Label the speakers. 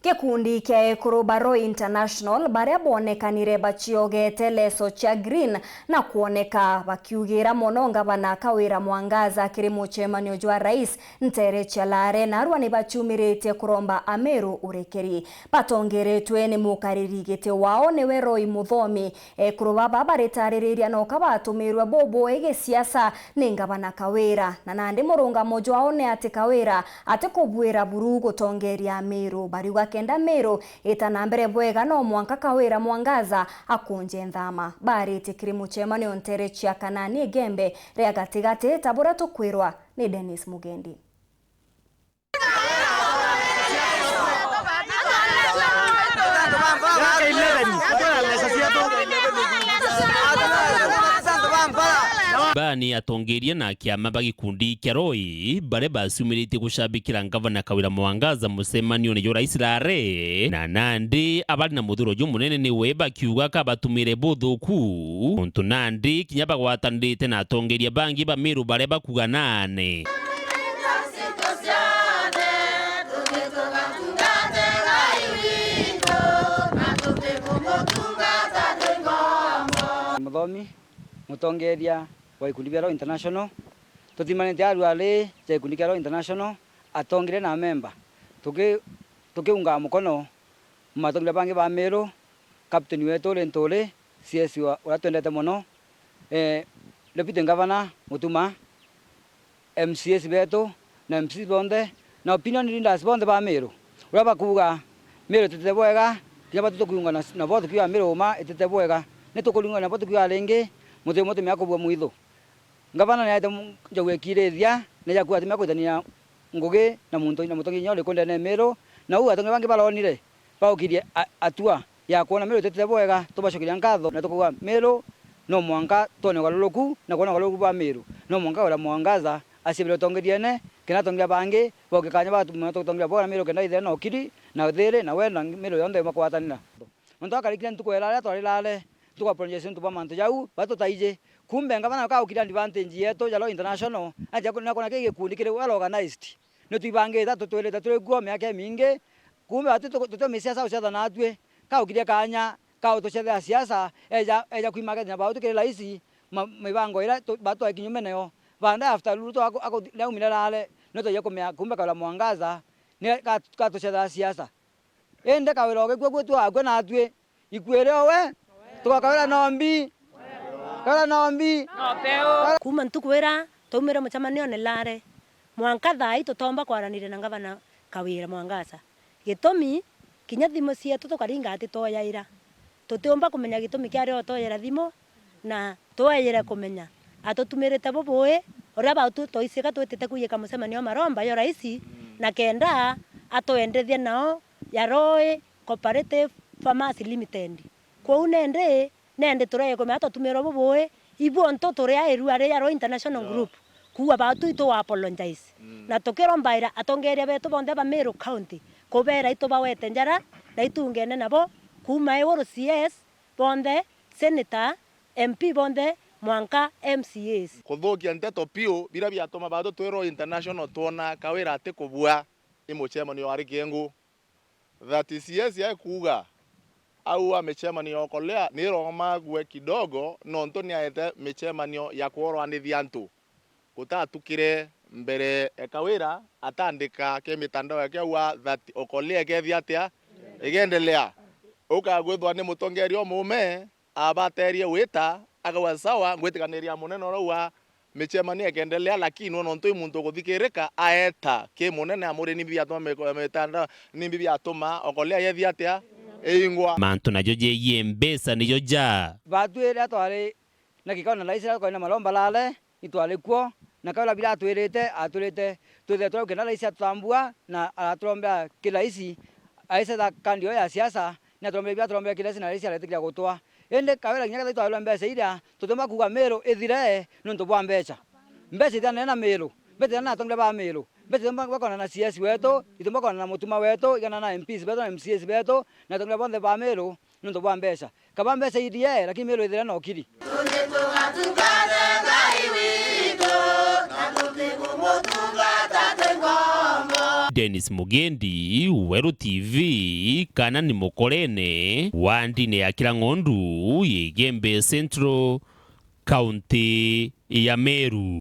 Speaker 1: Gikundi kia Ekuru Baro International baria bonekanire bachiogete leso cha green na kuoneka bakiugira mono ngavana Kawira Mwangaza kiri muchemanio jwa rais Ntere Chalare na arwani bachumirite kuromba Ameru urekeri. Batongeretwe ni mukaririgite wao niwe Roy Muthomi. Ekuru baba baritariria no kabatumirwe bobo ege siasa ni ngavana Kawira na nandi murunga mojo wao ne ati Kawira ati kubwira buru gutongeria Ameru bari kenda Meru itanambere bwega no mwanka Kawira Mwangaza akunje nthama barite kiri muchemanio Ntere chia kanani gembe ria gatigate tabura tukwirwa ni Dennis Mugendi.
Speaker 2: Bani atongeria na kiama bagikundi kia Roy bare basumirite gushabikira ngavana Kawira Mwangaza musemanio ni rais Lare na nandi abali na muthuro jumunene ni weba kiuga kabatumire buthuku muntu nandi kinyaba gwatandite na atongeria bangi ba Meru bare bakuga nane
Speaker 3: Muthomi mutongeria wa ikundi bia Roy International tutimanite arwale cha ikundi bia Roy International atongire na member tukiunga mukono matongeria bangi ba Meru captain wetu Lentole CS wa twendete muno deputy governor Mutuma MCS beto na MC bonde na opinion leaders bonde ba Meru uraba kuga Meru tete bwega kiaba tukiunga na bote pia Meru ma tete bwega nitukulinga na bote pia lenge muthi miako bwa muitho ngavana ni aite njagwekirithia ne yaku ati miakwitania ngugi na muntu na mutongi nyole konde ne Meru na u atonge bangi balonire baukirie atua ya kuona Meru tete bwega tubacokiria ngatho na tukuga Meru no mwanka tone galuluku na kuona galuluku ba Meru no mwanka wala Mwangaza asibire tongeriene kina tongia bangi bokikanya batu mutongia bora Meru kenda ithena no kiri na thire na wenda Meru yonde makwatanira muntu akarikira ntukwera ala twarilale tuka projection tuba manto jau bato taije kumbe ngavana ka ukira advantage yeto ya Roy International aja kuna kege kundi kire well organized no tuibange tatu twele tatu guo miaka mingi kumbe atu tuto mesiasa usiada na atwe ka ukira kanya ka utocheza siasa eja kuimaga na bautu kire laisi mibango ira bato akinyume nayo banda after luto ako leo minerale no to yako kumbe Kawira Mwangaza ni ka tocheza siasa ende Kawira ogegwe tu agwe na atwe ikwere we tukakawira nombi kawira nombi
Speaker 4: kuma ntukwira tumire muchamanio ne Lare mwanka thai tutomba kwaranire na ngavana Kawira Mwangaza gitumi kinya thimo cietu tukaringa ati toyaira tutiomba kumenya gitumi kiario toyera thimo na toyera kumenya atutumirite bubui uria bautu toisika twitite kuyika mucemanio maromba yo rais na kenda atoendethia nao ya Roy Cooperative Farmers Limited kwa nende tureye ko mato tumero bubui ibu nto turea eruare ya Roy International Group kuwa batu ito apologize na tokero mbaira atongeria betu bonde ba Meru County kobera ito bawete njara na itungene nabo kuma euro CS bonde senator MP bonde mwanka MCAs
Speaker 5: kuthukia nteto pio bira biatoma batu twe Roy International tuona Kawira ate kubua imuchemanio wari kiengu that CS ya kuga au amechemanio kolea ni roma gwe kidogo no ntoni aete mechemanio ya kuorwanithia ntu gutatukire mbere Kawira atandika ke mitandao yake wa that okolea ke atia igendelea ukagwithwa ni mutongerio mume abaterie wita agawa sawa ngwitikaniria munene rowa mechemanio ikendelea lakini no ntoi muntu guthikirika aeta ke munene amuri ni biatoma metanda ni biatoma okolea ye atia eingwa
Speaker 2: mantu na joje yembesa ni joja
Speaker 3: batu ere atware na kikona laisa ko na maromba lale itwale kuo na Kawira bila atulete twethe twa kena laisa tutambua na atromba kilaisi aisa da kandio ya siasa na tromba kilaisi na laisa letikira gutwa ende Kawira nyaga itwale mbesa ira tutoma kuga Meru ethire nuntu bwa mbesa ithana na Meru mbesa na tongle ba Meru mbesa bakona na CS wetu itumba na Mutuma wetu igana na MPs wetu na MCS wetu na tongle bonde ba Meru nuntu bwa mbesa kaba mbesa idie lakini Meru ethire no kiri
Speaker 2: Dennis Mugendi, Weru TV, kana ni Mukorene, Wandine ya Kilang'ondu, Igembe Central, County ya Meru.